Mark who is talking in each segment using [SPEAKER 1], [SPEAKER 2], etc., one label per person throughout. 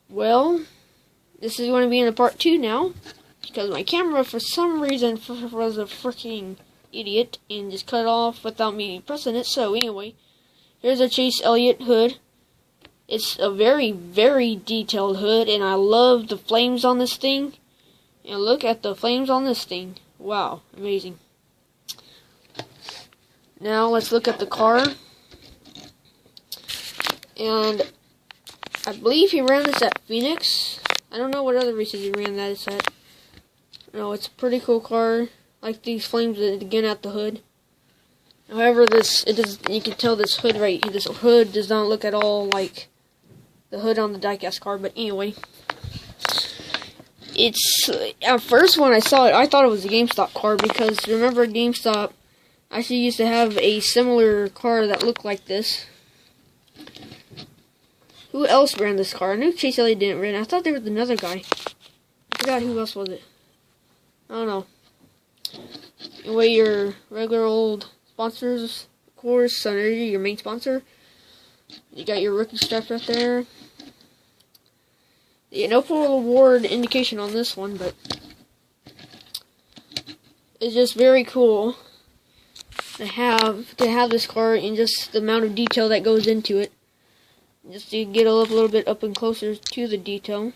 [SPEAKER 1] Well, this is going to be in a part 2 now, because my camera, for some reason, was a freaking idiot and just cut off without me pressing it. So anyway, here's a Chase Elliott hood. It's a very, very detailed hood, and I love the flames on this thing. And look at the flames on this thing. Wow, amazing. Now let's look at the car. And I believe he ran this at Phoenix. I don't know what other races he ran that at. No, it's a pretty cool car. I like these flames again at the hood. However, you can tell this hood does not look at all like the hood on the diecast car. But anyway, it's at first when I saw it, I thought it was a GameStop car, because remember GameStop actually used to have a similar car that looked like this. Who else ran this car? I knew Chase Elliott didn't run. I thought there was another guy. I forgot who else was it. I don't know. Anyway, your regular old sponsors, of course, Sun Energy, your main sponsor. You got your rookie strap right there. Yeah, no full award indication on this one, but it's just very cool to have this car and just the amount of detail that goes into it. Just to get a little bit up and closer to the detail.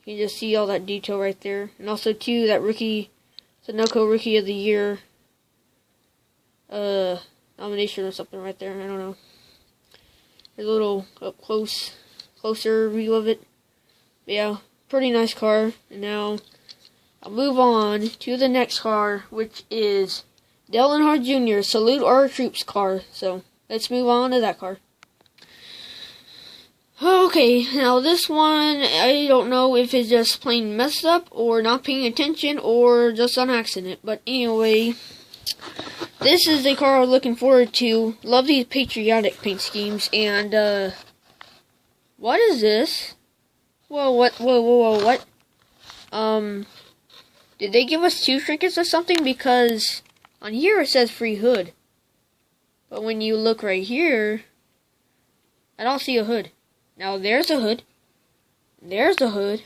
[SPEAKER 1] You can just see all that detail right there. And also, too, that Sunoco Rookie of the Year nomination or something right there. I don't know. There's a little closer view of it. But yeah, pretty nice car. And now, I'll move on to the next car, which is Dale Earnhardt Jr. Salute Our Troops car. So, let's move on to that car. Okay, now this one, I don't know if it's just plain messed up, or not paying attention, or just on accident. But anyway, this is the car I was looking forward to. Love these Patriotic paint schemes, and, what is this? Whoa, what? Did they give us 2 trinkets or something? Because on here it says free hood. But when you look right here, I don't see a hood. Now, there's a hood, there's a hood,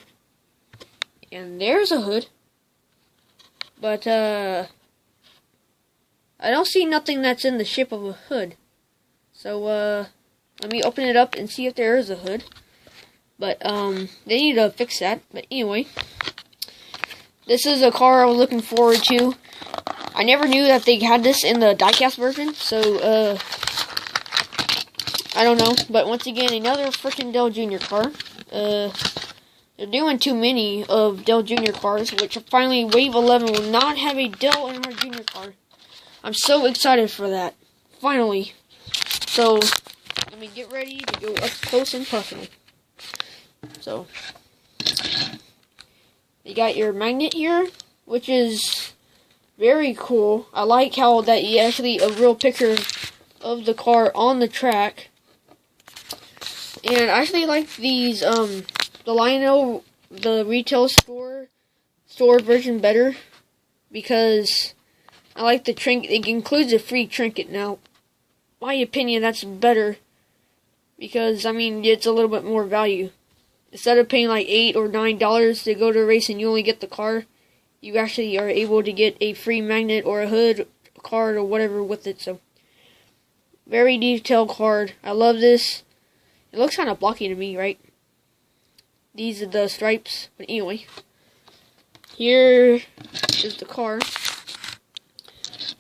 [SPEAKER 1] and there's a hood, but, I don't see nothing that's in the shape of a hood. So, let me open it up and see if there is a hood. But, they need to fix that. But anyway, this is a car I was looking forward to. I never knew that they had this in the diecast version, so, I don't know, but once again, another freaking Dale Jr. car. They're doing too many of Dale Jr. cars, which finally Wave 11 will not have a Dale Earnhardt Jr. car. I'm so excited for that. Finally. So, let me get ready to go up close and personal. So, you got your magnet here, which is very cool. I like how that you actually a real picture of the car on the track. And I actually like these, the Lionel, the retail store version better, because I like the trinket. It includes a free trinket. Now, my opinion, that's better, because, I mean, it's a little bit more value. Instead of paying like $8 or $9 to go to a race and you only get the car, you actually are able to get a free magnet or a hood, a card, or whatever with it. So, very detailed card. I love this. It looks kind of blocky to me, right? These are the stripes. But anyway, here is the car.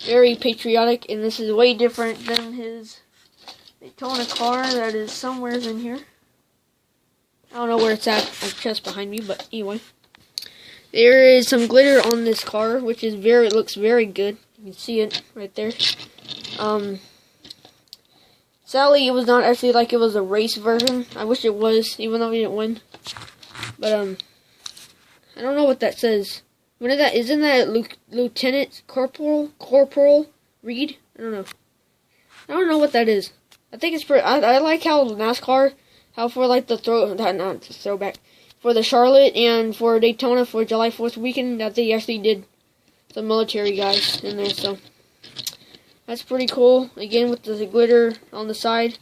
[SPEAKER 1] Very patriotic, and this is way different than his Daytona car that is somewhere in here. I don't know where it's at, my chest behind me, but anyway. There is some glitter on this car, which is it looks very good. You can see it right there. Sadly, it was not actually like it was a race version. I wish it was, even though we didn't win. But, I don't know what that says. What is that? Isn't that Lieutenant Corporal Reed? I don't know. I don't know what that is. I think it's pretty, I like how NASCAR, how for like the throwback, for the Charlotte and for Daytona for July 4th weekend, that they actually did some military guys in there, so. That's pretty cool. Again, with the glitter on the side.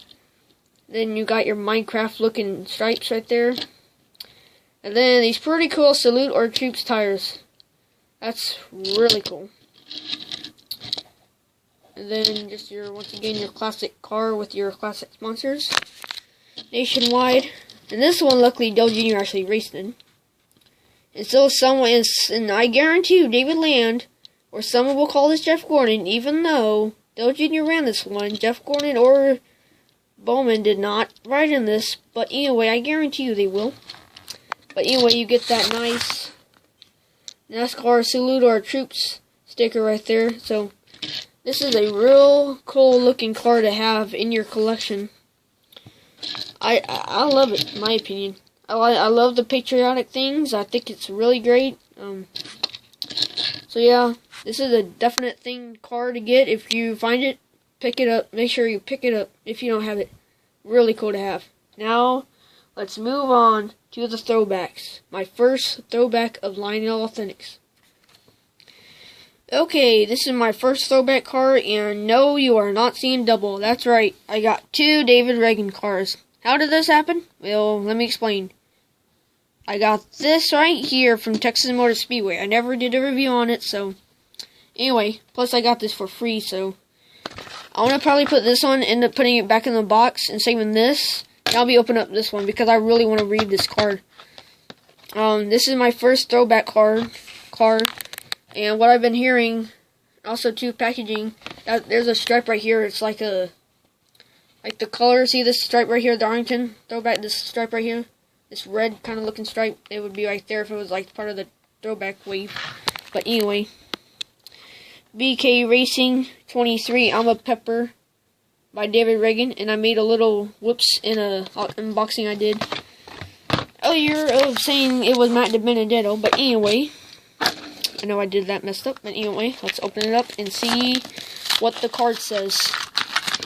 [SPEAKER 1] Then you got your Minecraft looking stripes right there. And then these pretty cool Salute or Troops tires. That's really cool. And then just once again, your classic car with your classic sponsors. Nationwide. And this one, luckily, Dale Jr. actually raced in. And so someone, and I guarantee you, David Land, or someone will call this Jeff Gordon, even though Dale Jr. ran this one, Jeff Gordon or Bowman did not ride in this. But anyway, I guarantee you they will. But anyway, you get that nice NASCAR Salute Our Troops sticker right there. So this is a real cool looking car to have in your collection. I love it, in my opinion. I love the patriotic things. I think it's really great. So yeah, this is a definite car to get. If you find it, pick it up. Make sure you pick it up if you don't have it. Really cool to have. Now, let's move on to the throwbacks. My first throwback of Lionel Authentics. Okay, this is my first throwback car, and no, you are not seeing double. That's right, I got 2 David Ragan cars. How did this happen? Well, let me explain. I got this right here from Texas Motor Speedway. I never did a review on it, so anyway, plus I got this for free, so I want to probably put this one, end up putting it back in the box and saving this. I'll be opening up this one because I really want to read this card. This is my first throwback card, and what I've been hearing, also too, packaging. There's a stripe right here. It's like the color. See this stripe right here, Darlington throwback. This stripe right here, this red kind of looking stripe. It would be right there if it was like part of the throwback wave. But anyway, BK Racing 23. I'm a Pepper by David Ragan, and I made a little whoops in a unboxing I did earlier of saying it was Matt Dibenedetto, but anyway, I know I did that messed up, but anyway, let's open it up and see what the card says.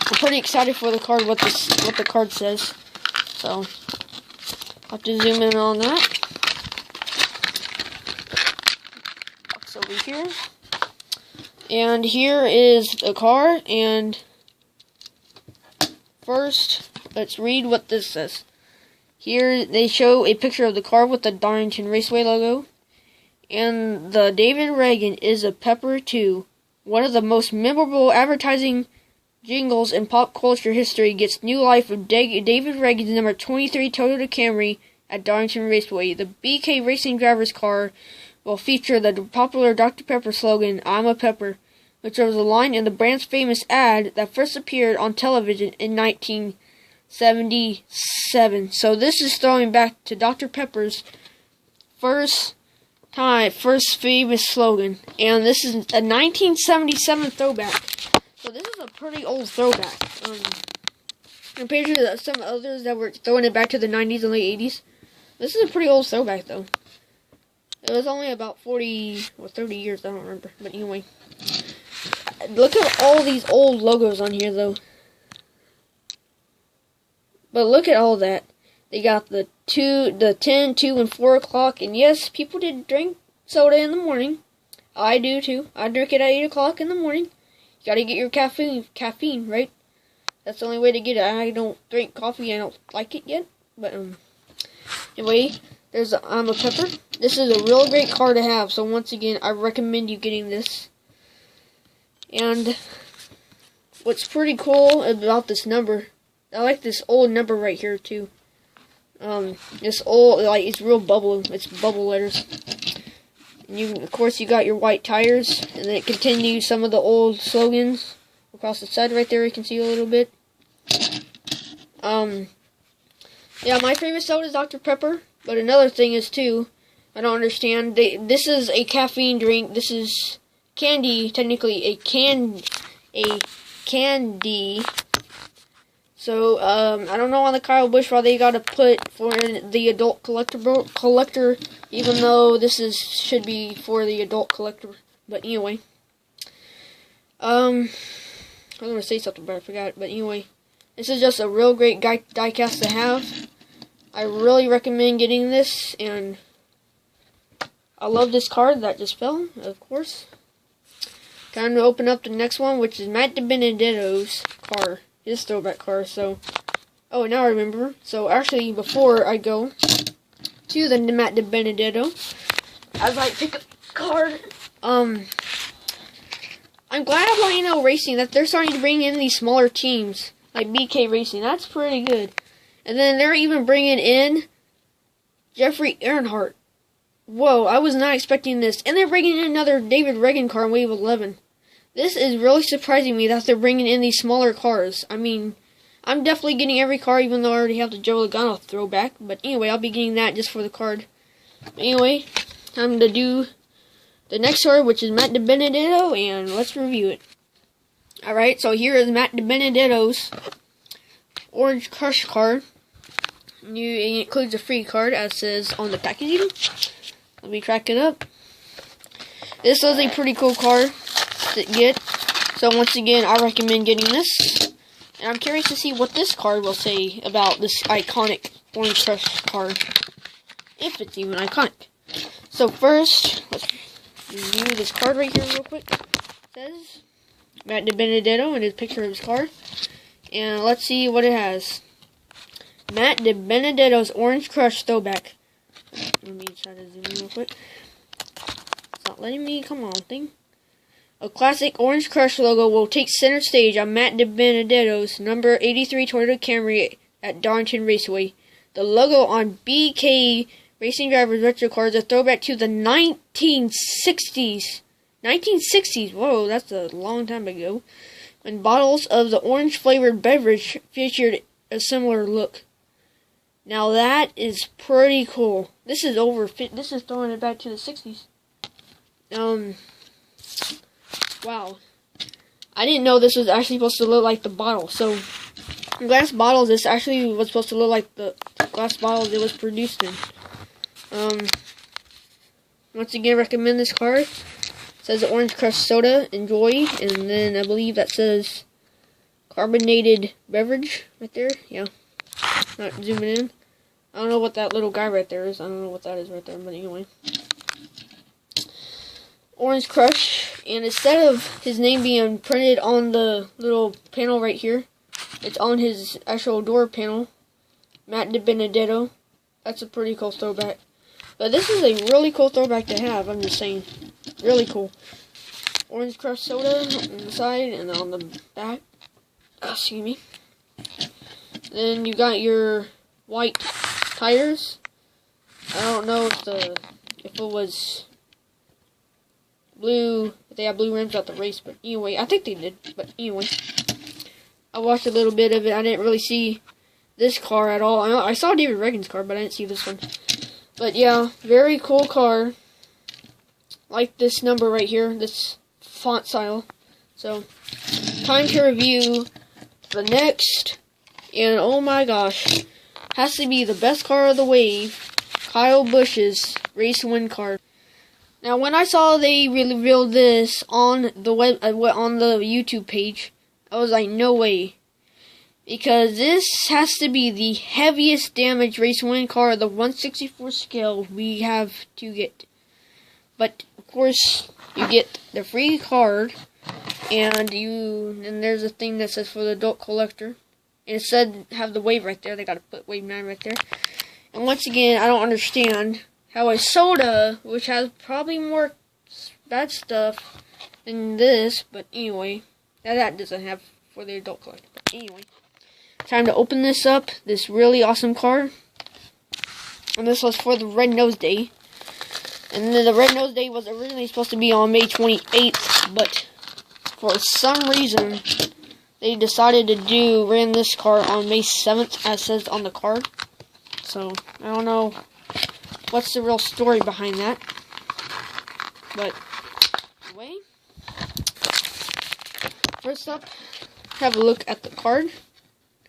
[SPEAKER 1] I'm pretty excited for the card, what the card says, so I'll have to zoom in on that. Box over here, and here is the car, and first, let's read what this says. Here, they show a picture of the car with the Darlington Raceway logo. And the David Ragan is a Pepper 2. One of the most memorable advertising jingles in pop culture history gets new life with David Ragan's number 23 Toyota Camry at Darlington Raceway. The BK Racing driver's car will feature the popular Dr. Pepper slogan, I'm a Pepper, which was a line in the brand's famous ad that first appeared on television in 1977. So this is throwing back to Dr. Pepper's first famous slogan. And this is a 1977 throwback. So this is a pretty old throwback. Compared to some others that were throwing it back to the 90s and late 80s. This is a pretty old throwback though. It was only about 40 or 30 years, I don't remember. But anyway. Look at all these old logos on here, though. But look at all that. They got the 10, 2, and 4 o'clock. And yes, people did drink soda in the morning. I do, too. I drink it at 8 o'clock in the morning. You gotta get your caffeine, right? That's the only way to get it. I don't drink coffee. I don't like it yet. But, anyway, there's I'm a Pepper. This is a real great car to have. So, once again, I recommend you getting this. And what's pretty cool about this number, I like this old number right here too. This old, like, it's real bubble. It's bubble letters. And of course, you got your white tires, and then it continues some of the old slogans across the side right there. You can see a little bit. Yeah, my favorite soda is Dr. Pepper. But another thing is too, I don't understand. This is a caffeine drink. This is candy, technically a candy. So I don't know on the Kyle Busch why they gotta put for the adult collector, even though this should be for the adult collector. But anyway, I was gonna say something, but I forgot. But anyway, this is just a real great diecast to have. I really recommend getting this, and I love this card that just fell, of course. Time to open up the next one, which is Matt Dibenedetto's car, his throwback car. So, Oh, now I remember. So actually, before I go to the Matt Dibenedetto, as I pick up the card, I'm glad of Lionel Racing that they're starting to bring in these smaller teams like BK Racing. That's pretty good. And then they're even bringing in Jeffrey Earnhardt. Whoa, I was not expecting this. And they're bringing in another David Ragan car in Wave 11. This is really surprising me that they're bringing in these smaller cars. I mean, I'm definitely getting every car, even though I already have the Joe Logano throwback. But anyway, I'll be getting that just for the card. Anyway, time to do the next card, which is Matt Dibenedetto, and let's review it. Alright, so here is Matt Dibenedetto's Orange Crush card. It includes a free card, as says on the packaging. Let me crack it up. This was a pretty cool card to get. So once again, I recommend getting this. And I'm curious to see what this card will say about this iconic Orange Crush card. If it's even iconic. So first, let's review this card right here real quick. It says Matt Dibenedetto and his picture of his card. And let's see what it has. Matt Dibenedetto's Orange Crush Throwback. Let me try to zoom in real quick. It's not letting me. Come on, thing. A classic Orange Crush logo will take center stage on Matt Dibenedetto's number 83 Toyota Camry at Darlington Raceway. The logo on BK Racing Drivers Retro Card is a throwback to the 1960s. 1960s, whoa, that's a long time ago. When bottles of the orange-flavored beverage featured a similar look. Now that is pretty cool. This is this is throwing it back to the 60s. Wow. I didn't know this was actually supposed to look like the bottle. So, glass bottles, this actually was supposed to look like the glass bottles it was produced in. Once again, recommend this card. It says Orange Crush Soda, enjoy. And then I believe that says carbonated beverage right there. Yeah. Not zooming in. I don't know what that little guy right there is. I don't know what that is right there, but anyway. Orange Crush, and instead of his name being printed on the little panel right here, it's on his actual door panel. Matt Dibenedetto. That's a pretty cool throwback. But this is a really cool throwback to have, I'm just saying. Really cool. Orange Crush Soda on the side and on the back. Excuse me. Then you got your white tires. I don't know if it was blue, if they had blue rims at the race, but anyway, I think they did. But anyway, I watched a little bit of it. I didn't really see this car at all. I saw David Ragan's car, but I didn't see this one. But yeah, very cool car. Like this number right here, this font style. So, time to review the next, and oh my gosh, has to be the best car of the wave, Kyle Busch's race win card. Now, when I saw they revealed this on the web, on the YouTube page, I was like, no way, because this has to be the heaviest damage race win car of the 1/64 scale we have to get. But of course, you get the free card, and there's a thing that says for the adult collector. And it said have the wave right there. They gotta put wave 9 right there. And once again, I don't understand how a soda, which has probably more bad stuff than this, but anyway, that doesn't have for the adult collector. But anyway, time to open this up. This really awesome card. And this was for the Red Nose Day. And then the Red Nose Day was originally supposed to be on May 28th, but for some reason, they decided to ran this car on May 7th, as says on the card. So, I don't know what's the real story behind that. But, anyway. First up, have a look at the card.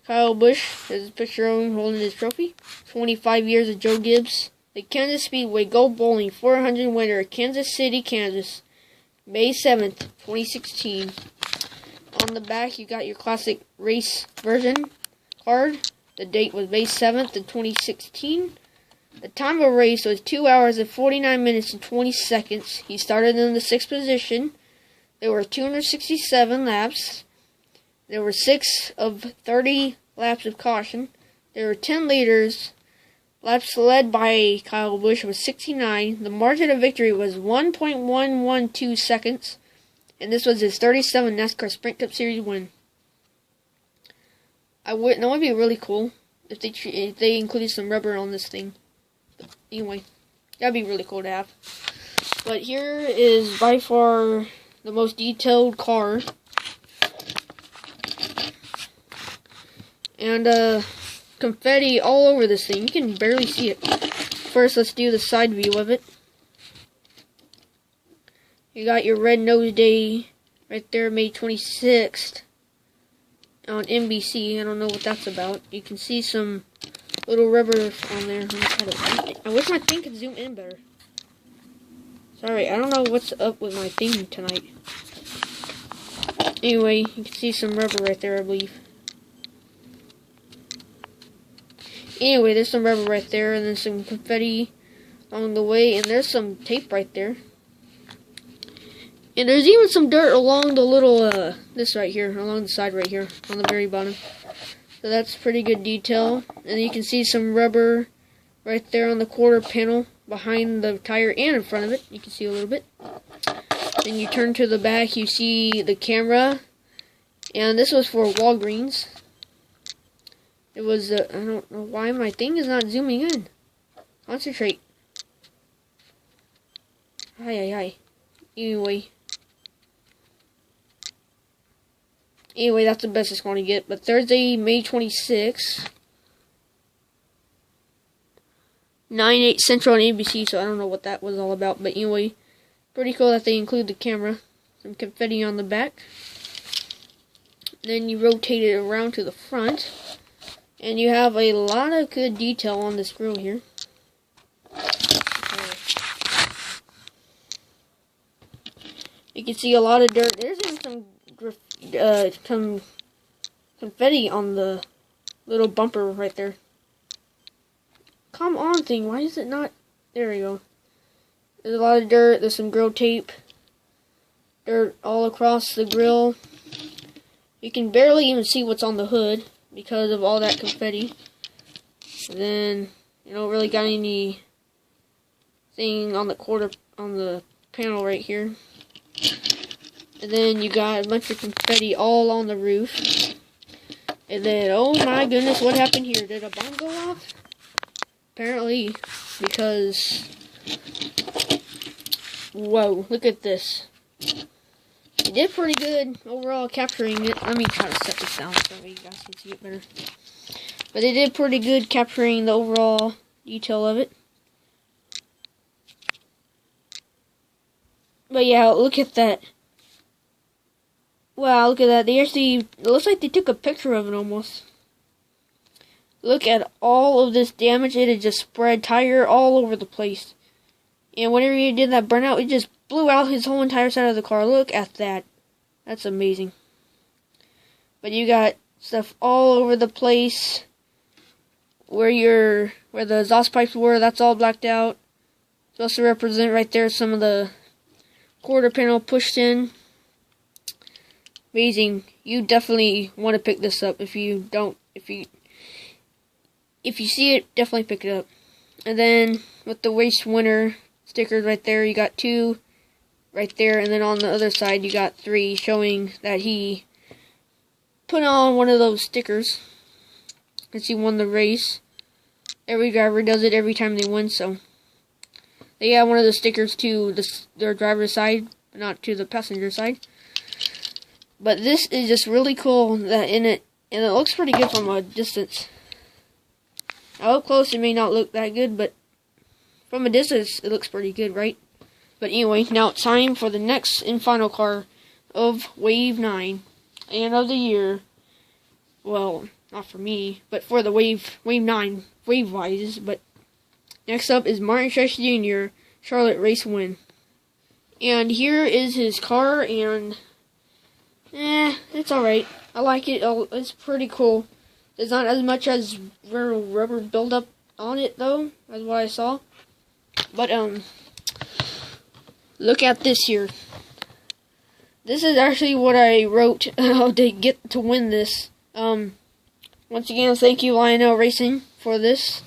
[SPEAKER 1] Kyle Busch has a picture of him holding his trophy. 25 years of Joe Gibbs. The Kansas Speedway Go Bowling 400 winner, Kansas City, Kansas. May 7th, 2016. On the back, you got your classic race version card. The date was May 7th of 2016. The time of race was 2 hours and 49 minutes and 20 seconds. He started in the 6th position. There were 267 laps. There were 6 of 30 laps of caution. There were 10 leaders. Laps led by Kyle Busch was 69. The margin of victory was 1.112 seconds. And this was his 37th NASCAR Sprint Cup Series win. That would be really cool if they included some rubber on this thing. But anyway, that'd be really cool to have. But here is by far the most detailed car. And confetti all over this thing. You can barely see it. First, let's do the side view of it. You got your Red Nose Day right there, May 26th on NBC. I don't know what that's about. You can see some little rubber on there. I wish my thing could zoom in better. Sorry, I don't know what's up with my thing tonight. Anyway, you can see some rubber right there, I believe. Anyway, there's some rubber right there, and then some confetti along the way, and there's some tape right there. And there's even some dirt along the little, this right here, along the side right here, on the very bottom. So that's pretty good detail. And you can see some rubber right there on the quarter panel, behind the tire and in front of it. You can see a little bit. Then you turn to the back, you see the camera. And this was for Walgreens. It was, I don't know why my thing is not zooming in. Concentrate. Hi. Anyway, that's the best it's going to get. But Thursday, May 26th, 9/8 Central on ABC, so I don't know what that was all about. But anyway, pretty cool that they include the camera. Some confetti on the back. Then you rotate it around to the front. And you have a lot of good detail on this grill here. You can see a lot of dirt. There's even some confetti on the little bumper right there. Come on, thing. Why is it not? There we go. There's a lot of dirt. There's some grill tape. Dirt all across the grill. You can barely even see what's on the hood because of all that confetti. And then you don't really got any thing on the panel right here. And then you got a bunch of confetti all on the roof. And then, oh my goodness, what happened here? Did a bomb go off? Apparently, because, whoa, look at this. They did pretty good overall capturing it. Let me try to set this down so you guys can see it better. But they did pretty good capturing the overall detail of it. But yeah, look at that. Wow, look at that. They actually, it looks like they took a picture of it almost. Look at all of this damage. It had just spread tire all over the place. And whenever you did that burnout, it just blew out his whole entire side of the car. Look at that. That's amazing. But you got stuff all over the place. Where the exhaust pipes were, that's all blacked out. Supposed to represent right there some of the quarter panel pushed in. Amazing. You definitely want to pick this up. If you see it, definitely pick it up. And then with the race winner stickers right there, you got 2 right there, and then on the other side you got 3 showing that he put on one of those stickers because he won the race. Every driver does it every time they win, so they add one of the stickers to their driver's side, but not to the passenger side. But this is just really cool that in it, and it looks pretty good from a distance. Now up close it may not look that good, but from a distance it looks pretty good, right? But anyway, now it's time for the next and final car of Wave 9 and of the year. Well, not for me, but for the Wave 9, wave-wise. But next up is Martin Truex Jr. Charlotte race win. And here is his car, and it's alright. I like it. It's pretty cool. There's not as much as rubber buildup on it, though, as what I saw. But, look at this here. This is actually what I wrote to get to win this. Once again, thank you Lionel Racing for this.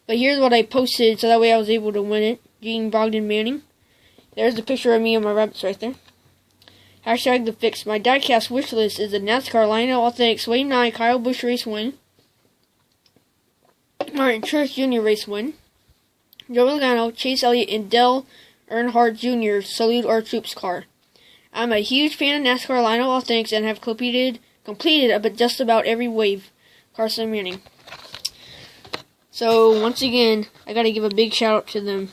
[SPEAKER 1] But here's what I posted so that way I was able to win it. Gene Brogdon Manning. There's the picture of me and my rabbits right there. Hashtag the fix. My diecast wish list is the NASCAR Lionel Authentics Wave 9 Kyle Busch race win. Martin Truex Jr. race win. Joe Logano, Chase Elliott, and Dale Earnhardt Jr. Salute Our Troops car. I'm a huge fan of NASCAR Lionel Authentics and have completed just about every wave. Carson Manning. So, once again, I gotta give a big shout out to them.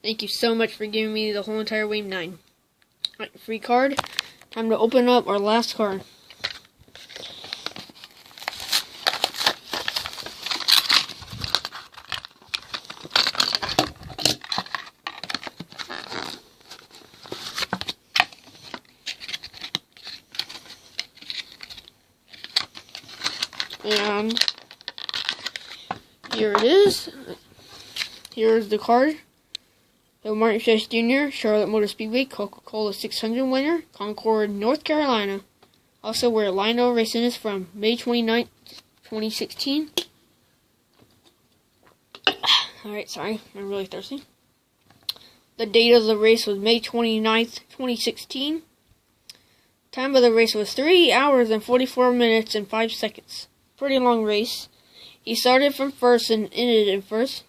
[SPEAKER 1] Thank you so much for giving me the whole entire Wave 9. Alright, free card. Time to open up our last card. And here it is. Here's the card. So Martin Truex Jr., Charlotte Motor Speedway, Coca-Cola 600 winner, Concord, North Carolina. Also where Lionel Racing is from, May 29th, 2016. Alright, sorry, I'm really thirsty. The date of the race was May 29th, 2016. Time of the race was 3 hours and 44 minutes and 5 seconds. Pretty long race. He started from first and ended in first.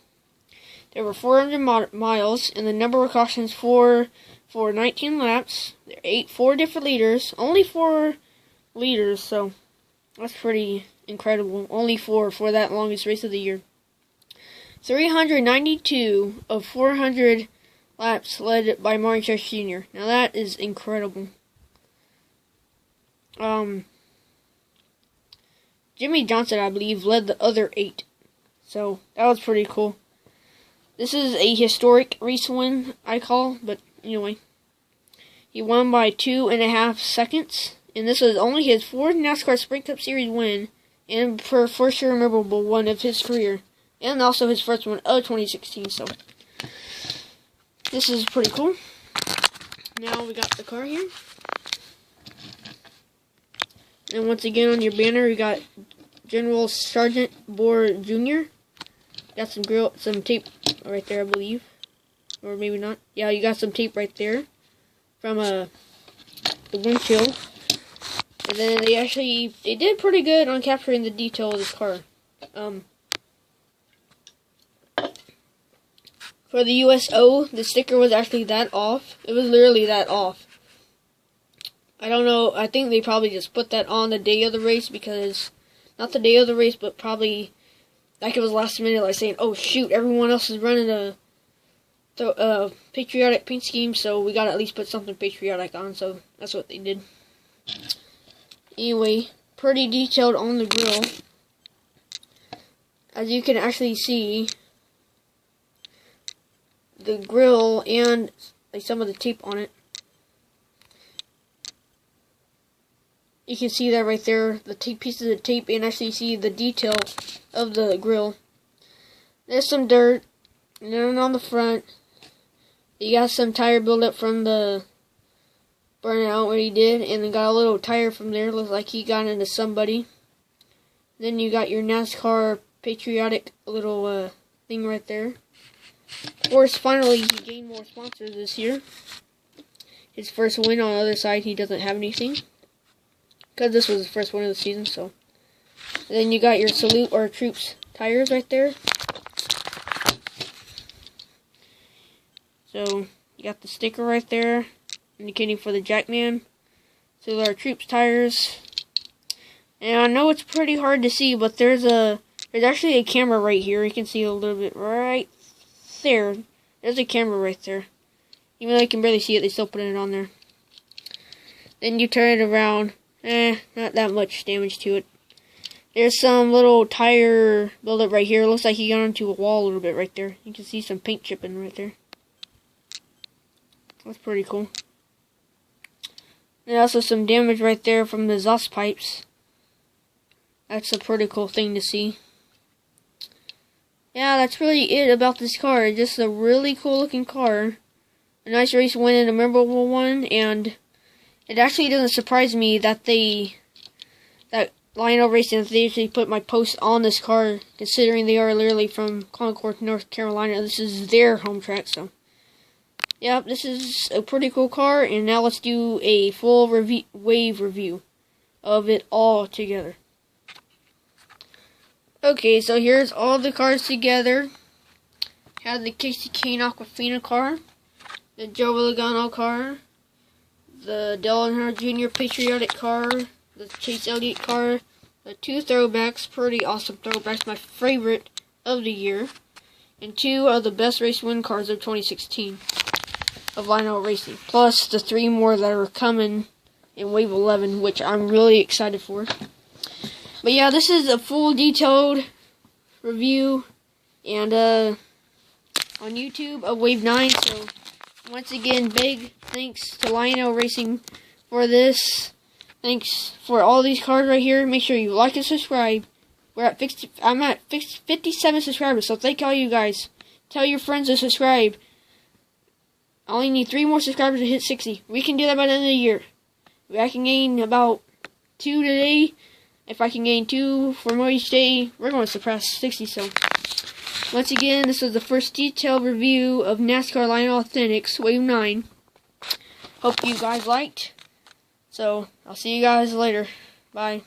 [SPEAKER 1] There were 400 miles, and the number of cautions for 19 laps. There are 4 different leaders. Only 4 leaders, so that's pretty incredible. Only 4 for that longest race of the year. 392 of 400 laps led by Martin Truex Jr. Now that is incredible. Jimmy Johnson, I believe, led the other 8. So, that was pretty cool. This is a historic race win, I call, but anyway. He won by 2.5 seconds, and this was only his 4th NASCAR Sprint Cup Series win, and for sure memorable one of his career, and also his first one of 2016, so. This is pretty cool. Now we got the car here. And once again on your banner, we got General Sergeant Bohr Jr. Got some tape right there, I believe. Or maybe not. Yeah, you got some tape right there from the windshield. And then they did pretty good on capturing the detail of this car. For the USO, the sticker was actually that off. It was literally that off. I don't know, I think they probably just put that on the day of the race because, not the day of the race, but probably, like it was last minute, like saying, oh shoot, everyone else is running a patriotic paint scheme, so we gotta at least put something patriotic on, so that's what they did. Anyway, pretty detailed on the grill. As you can actually see, the grill and like some of the tape on it. You can see that right there, the pieces of tape, and actually see the detail of the grill. There's some dirt, and then on the front, you got some tire buildup from the burnout what he did, and then got a little tire from there, looks like he got into somebody. Then you got your NASCAR Patriotic little thing right there. Of course, finally, he gained more sponsors this year. His first win on the other side, he doesn't have anything. Because this was the first one of the season, so. And then you got your Salute Our Troops tires right there. So, you got the sticker right there, indicating for the Jackman. Salute Our Troops tires. And I know it's pretty hard to see, but there's actually a camera right here. You can see a little bit right there. There's a camera right there. Even though you can barely see it, they still put it on there. Then you turn it around. Not that much damage to it. There's some little tire buildup right here. It looks like he got onto a wall a little bit right there. You can see some paint chipping right there. That's pretty cool. There's also some damage right there from the exhaust pipes. That's a pretty cool thing to see. Yeah, that's really it about this car. Just a really cool looking car. A nice race win and a memorable one, and it actually doesn't surprise me that Lionel Racing, they usually put my post on this car, considering they are literally from Concord, North Carolina. This is their home track, so. Yep, this is a pretty cool car, and now let's do a full wave review of it all together. Okay, so here's all the cars together. Have the Kasey Aquafina car, the Joe Logano car, the Dale Earnhardt Jr. Patriotic car, the Chase Elliott car, the 2 throwbacks, pretty awesome throwbacks, my favorite of the year, and 2 of the best race win cars of 2016 of Lionel Racing, plus the 3 more that are coming in Wave 11, which I'm really excited for. But yeah, this is a full detailed review, and on YouTube of Wave 9, so once again, big thanks to Lionel Racing for this. Thanks for all these cars right here. Make sure you like and subscribe. I'm at 57 subscribers, so thank all you guys. Tell your friends to subscribe. I only need 3 more subscribers to hit 60. We can do that by the end of the year. If I can gain about 2 today, if I can gain 2 for more each day, we're going to surpass 60. So, once again, this was the first detailed review of NASCAR Lionel Authentics Wave 9. Hope you guys liked. So, I'll see you guys later. Bye.